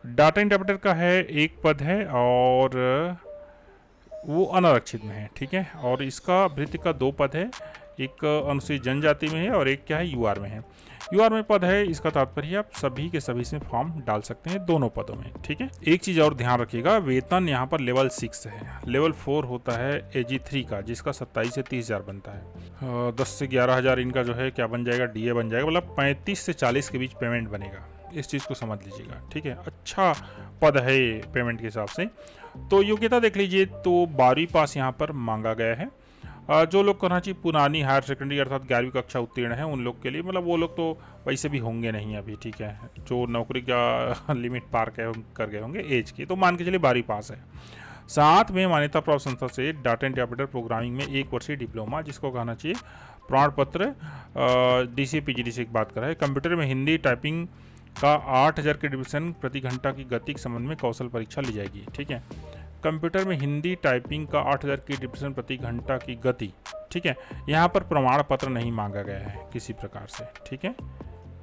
Data interpreter का है एक पद है और वो अनारक्षित में है, ठीक है। और इसका भृत्य का दो पद है, एक अनुसूचित जनजाति में है और एक क्या है यूआर में है। यूआर में पद है, इसका तात्पर्य आप सभी के सभी से फॉर्म डाल सकते हैं दोनों पदों में, ठीक है। एक चीज़ और ध्यान रखिएगा, वेतन यहाँ पर लेवल 6 है, लेवल 4 होता है AG3 का, जिसका 27 से 30,000 बनता है। 10 से 11,000 इनका जो है क्या बन जाएगा, DA बन जाएगा, मतलब 35 से 40 के बीच पेमेंट बनेगा। इस चीज़ को समझ लीजिएगा, ठीक है। अच्छा पद है ये पेमेंट के हिसाब से। तो योग्यता देख लीजिए, तो 12वीं पास यहाँ पर मांगा गया है। जो लोग कहना चाहिए पुरानी हायर सेकेंडरी अर्थात 11वीं कक्षा उत्तीर्ण है उन लोग के लिए, मतलब वो लोग तो वैसे भी होंगे नहीं अभी, ठीक है, जो नौकरी का लिमिट पार कर गए होंगे एज की, तो मान के चलिए 12वीं पास है। साथ में मान्यता प्राप्त संस्था से डाटा इंटरप्रेटर प्रोग्रामिंग में 1 वर्षीय डिप्लोमा, जिसको कहना चाहिए प्रमाण पत्र DCA PGD से बात कर रहा है। कंप्यूटर में हिंदी टाइपिंग का 8,000 के डिवीजन प्रति घंटा की गति के संबंध में कौशल परीक्षा ली जाएगी, ठीक है। कंप्यूटर में हिंदी टाइपिंग का 8,000 की डिवीजन प्रति घंटा की गति, ठीक है। यहाँ पर प्रमाण पत्र नहीं मांगा गया है किसी प्रकार से, ठीक है,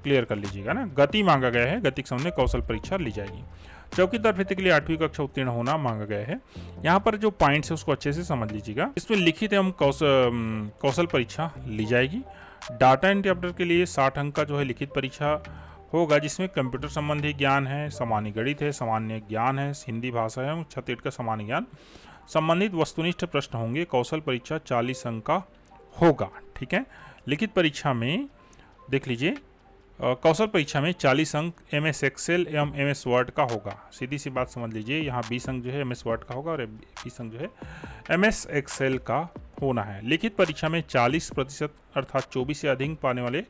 क्लियर कर लीजिएगा ना। गति मांगा गया है, गति के संबंध में कौशल परीक्षा ली जाएगी। चौकीदार भृत्य के लिए 8वीं कक्षा उत्तीर्ण होना मांगा गया है। यहाँ पर जो पॉइंट्स है उसको अच्छे से समझ लीजिएगा। इसमें लिखित एवं कौशल परीक्षा ली जाएगी। डाटा इंटरप्रेटर के लिए 60 अंक का जो है लिखित परीक्षा होगा, जिसमें कंप्यूटर संबंधी ज्ञान है, सामान्य गणित है, सामान्य ज्ञान है, हिंदी भाषा है, छत्तीसगढ़ का सामान्य ज्ञान, संबंधित वस्तुनिष्ठ प्रश्न होंगे। कौशल परीक्षा 40 अंक का होगा, ठीक है। लिखित परीक्षा में देख लीजिए, कौशल परीक्षा में 40 अंक MS एक्सेल एवं MS वर्ड का होगा। सीधी सी बात समझ लीजिए, यहाँ 20 अंक जो है MS वर्ड का होगा और 20 अंक जो है MS एक्सेल का होना है। लिखित परीक्षा में 40% अर्थात 24 से अधिक पाने वाले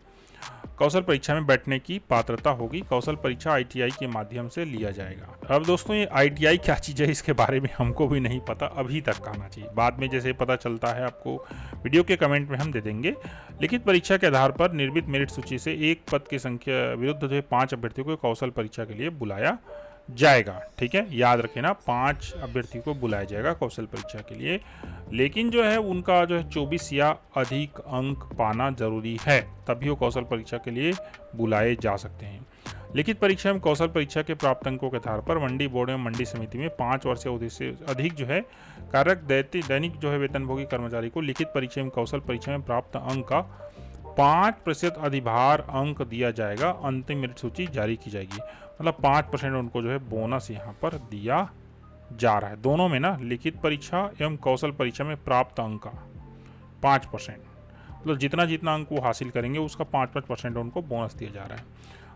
कौशल परीक्षा में बैठने की पात्रता होगी। कौशल परीक्षा ITI के माध्यम से लिया जाएगा। अब दोस्तों ये ITI क्या चीज़ है, इसके बारे में हमको भी नहीं पता, अभी तक कहना चाहिए, बाद में जैसे पता चलता है आपको वीडियो के कमेंट में हम दे देंगे। लिखित परीक्षा के आधार पर निर्मित मेरिट सूची से एक पद की संख्या विरुद्ध जो है 5 अभ्यर्थियों को कौशल परीक्षा के लिए बुलाया जाएगा, ठीक है। याद रखें ना, 5 अभ्यर्थियों को बुलाया जाएगा कौशल परीक्षा के लिए, लेकिन जो है उनका जो है 24 या अधिक अंक पाना जरूरी है, तभी वो कौशल परीक्षा के लिए बुलाए जा सकते हैं। लिखित परीक्षा में कौशल परीक्षा के प्राप्त अंकों के आधार पर मंडी बोर्ड एवं मंडी समिति में 5 वर्ष अवधि से अधिक जो है कार्यरत दैनिक जो है वेतनभोगी कर्मचारी को लिखित परीक्षा में कौशल परीक्षा में प्राप्त अंक का 5% अधिभार अंक दिया जाएगा। अंतिम मेरिट सूची जारी की जाएगी, मतलब 5% उनको जो है बोनस यहाँ पर दिया जा रहा है दोनों में ना, लिखित परीक्षा एवं कौशल परीक्षा में प्राप्त अंक का 5%, मतलब जितना अंक वो हासिल करेंगे उसका 5% उनको बोनस दिया जा रहा है।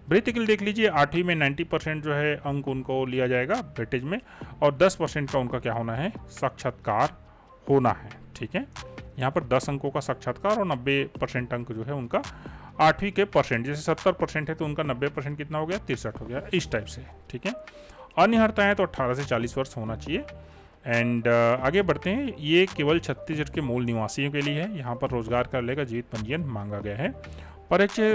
भृत्य के लिए देख लीजिए, 8वीं में 90% जो है अंक उनको लिया जाएगा वेटेज में, और 10% का उनका क्या होना है, साक्षात्कार होना है, ठीक है। यहाँ पर 10 अंकों का साक्षात्कार और 90% अंक जो है उनका 8वीं के परसेंट, जैसे 70% है तो उनका 90% कितना हो गया, 63 हो गया, इस टाइप से, ठीक है। अन्य अर्हता है तो 18 से 40 वर्ष होना चाहिए। एंड आगे बढ़ते हैं, ये केवल छत्तीसगढ़ के मूल निवासियों के लिए है। यहाँ पर रोजगार कार्यालय का जीवित पंजीयन मांगा गया है। परिचय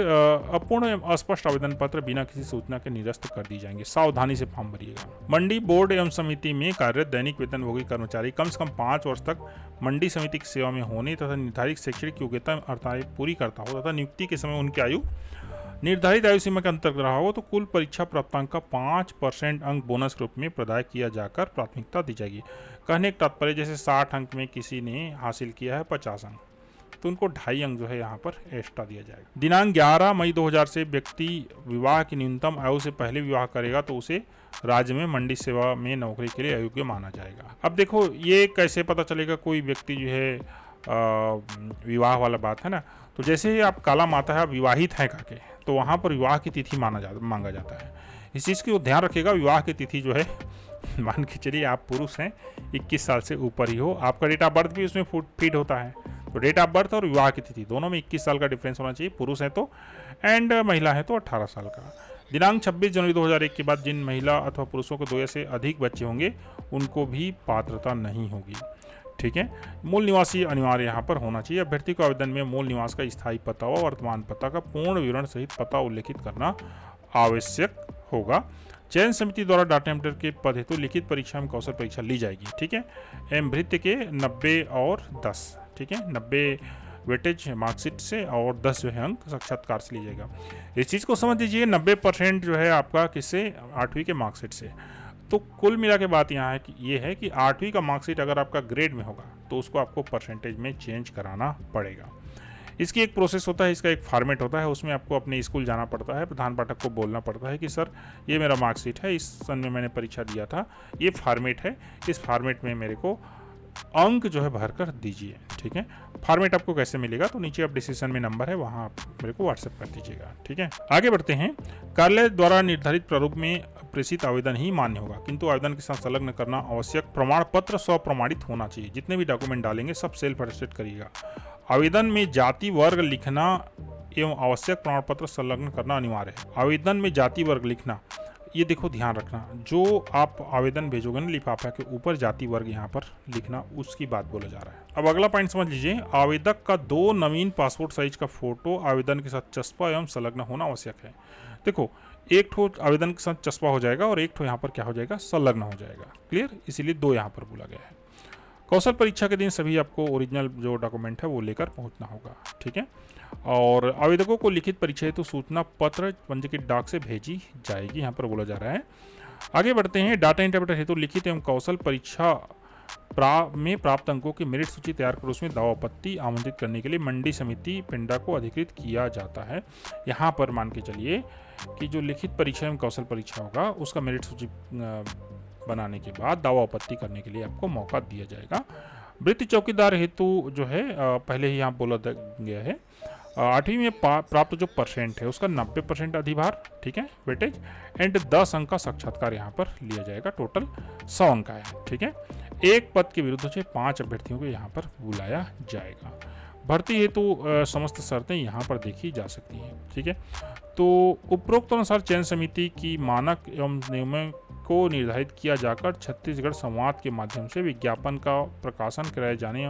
अपूर्ण एवं अस्पष्ट आवेदन पत्र बिना किसी सूचना के निरस्त कर दी जाएंगे, सावधानी से फॉर्म भरिएगा। मंडी बोर्ड एवं समिति में कार्यरत दैनिक वेतनभोगी कर्मचारी कम से कम 5 वर्ष तक मंडी समिति की सेवा में होने तथा निर्धारित शैक्षणिक योग्यता अर्थात पूरी करता हो तथा नियुक्ति के समय उनकी आयु निर्धारित आयु सीमा के अंतर्गत रहा हो तो कुल परीक्षा प्राप्तांक का 5% अंक बोनस के रूप में प्रदान किया जाकर प्राथमिकता दी जाएगी। कहने का तात्पर्य, जैसे 60 अंक में किसी ने हासिल किया है 50 अंक, तो उनको 2.5 अंक जो है यहाँ पर एक्स्ट्रा दिया जाएगा। दिनांक 11 मई 2000 से व्यक्ति विवाह की न्यूनतम आयु से पहले विवाह करेगा तो उसे राज्य में मंडी सेवा में नौकरी के लिए अयोग्य माना जाएगा। अब देखो ये कैसे पता चलेगा कोई व्यक्ति जो है विवाह वाला बात है ना, तो जैसे ही आप काला माता है, आप विवाहित हैं करके, तो वहाँ पर विवाह की तिथि मांगा जाता है। इस चीज़ की ध्यान रखिएगा, विवाह की तिथि जो है मान के चलिए आप पुरुष हैं, 21 साल से ऊपर ही हो, आपका डेट ऑफ बर्थ भी उसमें फिट होता है, तो डेट ऑफ बर्थ और विवाह की तिथि दोनों में 21 साल का डिफरेंस होना चाहिए, पुरुष है तो, एंड महिला है तो 18 साल का। दिनांक 26 जनवरी 2001 के बाद जिन महिला अथवा पुरुषों को 2 या से अधिक बच्चे होंगे उनको भी पात्रता नहीं होगी, ठीक है। मूल निवासी अनिवार्य यहाँ पर होना चाहिए। अभ्यर्थी को आवेदन में मूल निवास का स्थायी पता व वर्तमान पता का पूर्ण विवरण सहित पता उल्लेखित करना आवश्यक होगा। चयन समिति द्वारा डाटा एंट्री के पद हेतु लिखित परीक्षा में कौशल परीक्षा ली जाएगी, ठीक है। एवं भृत्य के 90 और 10, ठीक है, 90 वेटेज मार्कशीट से और 10 जो है अंक साक्षात्कार से लीजिएगा। इस चीज़ को समझ लीजिए 90% जो है आपका किससे 8वीं के मार्कशीट से। तो कुल मिला के बात यहाँ है कि ये है कि 8वीं का मार्कशीट अगर आपका ग्रेड में होगा तो उसको आपको परसेंटेज में चेंज कराना पड़ेगा। इसकी एक प्रोसेस होता है, इसका एक फॉर्मेट होता है, उसमें आपको अपने स्कूल जाना पड़ता है, प्रधान पाठक को बोलना पड़ता है कि सर ये मेरा मार्कशीट है, इस सन में मैंने परीक्षा दिया था, ये फॉर्मेट है, इस फॉर्मेट में मेरे को अंक जो है भर कर दीजिए। ठीक है, फॉर्मेट आपको कैसे मिलेगा तो नीचे आप डिस्क्रिप्शन में नंबर है, वहाँ आप मेरे को व्हाट्सएप कर दीजिएगा। ठीक है, आगे बढ़ते हैं। कार्यालय द्वारा निर्धारित प्रारूप में प्रेषित आवेदन ही मान्य होगा, किंतु आवेदन के साथ संलग्न करना आवश्यक प्रमाण पत्र स्वप्रमाणित होना चाहिए। जितने भी डॉक्यूमेंट डालेंगे सब सेल्फ अटेस्टेड करिएगा। आवेदन में जाति वर्ग लिखना एवं आवश्यक प्रमाण पत्र संलग्न करना अनिवार्य है। आवेदन में जाति वर्ग लिखना, ये देखो ध्यान रखना, जो आप आवेदन भेजोगे ना लिफाफा के ऊपर जाति वर्ग यहाँ पर लिखना, उसकी बात बोला जा रहा है। अब अगला पॉइंट समझ लीजिए, आवेदक का 2 नवीन पासपोर्ट साइज का फोटो आवेदन के साथ चस्पा एवं संलग्न होना आवश्यक है। देखो, एक ठो आवेदन के साथ चस्पा हो जाएगा और एक ठो यहाँ पर क्या हो जाएगा, संलग्न हो जाएगा। क्लियर, इसीलिए 2 यहाँ पर बोला गया है। कौशल परीक्षा के दिन सभी आपको ओरिजिनल जो डॉक्यूमेंट है वो लेकर पहुंचना होगा। ठीक है, और आवेदकों को लिखित परीक्षा हेतु सूचना पत्र पंजीकृत डाक से भेजी जाएगी, यहाँ पर बोला जा रहा है। आगे बढ़ते हैं। डाटा इंटरप्रेटर हेतु लिखित एवं कौशल परीक्षा में प्राप्त अंकों की मेरिट सूची तैयार कर उसमें दावा आपत्ति आमंत्रित करने के लिए मंडी समिति पिंडा को अधिकृत किया जाता है। यहाँ पर मान के चलिए कि जो लिखित परीक्षा एवं कौशल परीक्षा होगा उसका मेरिट सूची बनाने के बाद दावा आपत्ति करने के लिए आपको मौका दिया जाएगा। वृत्ति चौकीदार हेतु जो है पहले ही यहाँ बोला गया है, 8वीं में प्राप्त जो परसेंट है उसका 90% अधिभार, ठीक है, वेटेज, एंड 10 अंक का साक्षात्कार यहाँ पर लिया जाएगा। टोटल 100 अंक है। ठीक है, एक पद के विरुद्ध से 5 अभ्यर्थियों को यहाँ पर बुलाया जाएगा। भर्ती हेतु समस्त शर्तें यहाँ पर देखी जा सकती हैं। ठीक है, तो उपरोक्त अनुसार चयन समिति की मानक एवं नियमों को निर्धारित किया जाकर छत्तीसगढ़ संवाद के माध्यम से विज्ञापन का प्रकाशन कराए जाने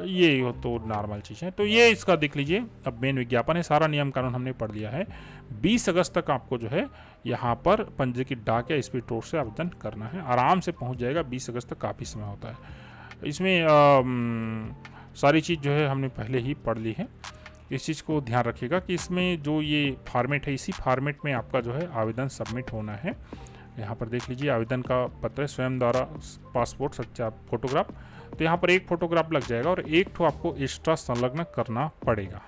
ये तो नॉर्मल चीज़ है। तो ये इसका देख लीजिए, अब मेन विज्ञापन है, सारा नियम कानून हमने पढ़ लिया है। 20 अगस्त तक आपको जो है यहाँ पर पंजीकृत डाक या स्पीड पोस्ट से आवेदन करना है, आराम से पहुँच जाएगा। 20 अगस्त तक काफ़ी समय होता है। इसमें सारी चीज़ जो है हमने पहले ही पढ़ ली है। इस चीज़ को ध्यान रखिएगा कि इसमें जो ये फॉर्मेट है, इसी फॉर्मेट में आपका जो है आवेदन सबमिट होना है। यहाँ पर देख लीजिए, आवेदन का पत्र स्वयं द्वारा पासपोर्ट सच्चा फोटोग्राफ, तो यहाँ पर एक फोटोग्राफ लग जाएगा और एक ठो आपको एक्स्ट्रा संलग्न करना पड़ेगा।